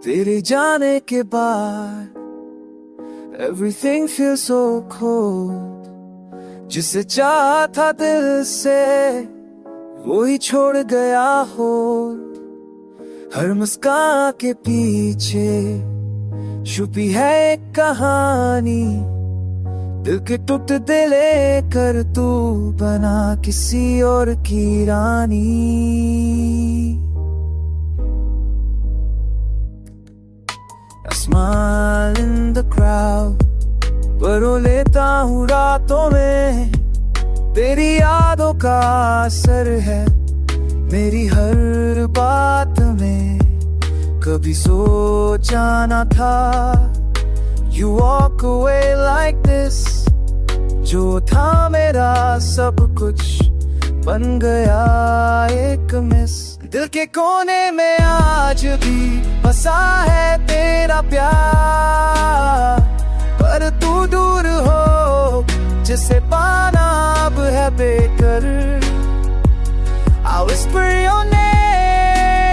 तेरे जाने के बाद everything feels so cold. जिसे चाहा था दिल से वो ही छोड़ गया हो। हर मुस्कान के पीछे छुपी है एक कहानी, दिल के टूटते लेकर तू बना किसी और की रानी। I smile in the crowd, परो लेता हूँ रातों में, तेरी यादों का असर है मेरी हर बात में। कभी सोचा न था you walk away like this, जो था मेरा सब कुछ बन गया एक मिस। दिल के कोने में आज भी बसा है तेरा प्यार, पर तू दूर हो जिसे पाना अब है baker. I whisper your name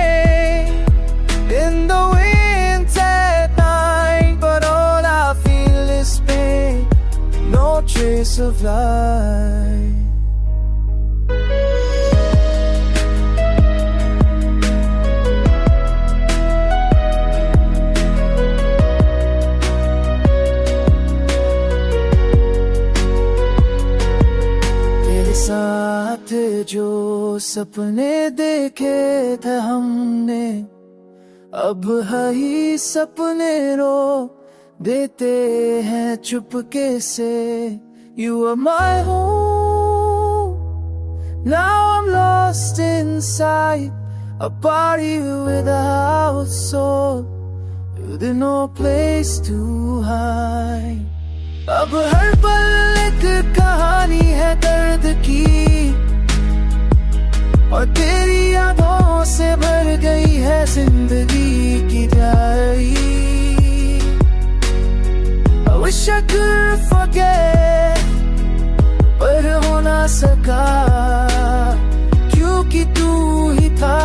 in the wind at night, but all I feel is pain, no trace of life. साथ जो सपने देखे थे हमने, अब है ही सपने रो देते हैं चुपके से। You are my home, now I'm lost inside a body without soul, with no place to hide. अब हर पल एक कहानी है दर्द की, और तेरी यादों से भर गई है जिंदगी की diary. I wish I could forget, पर हो ना सका क्योंकि तू ही था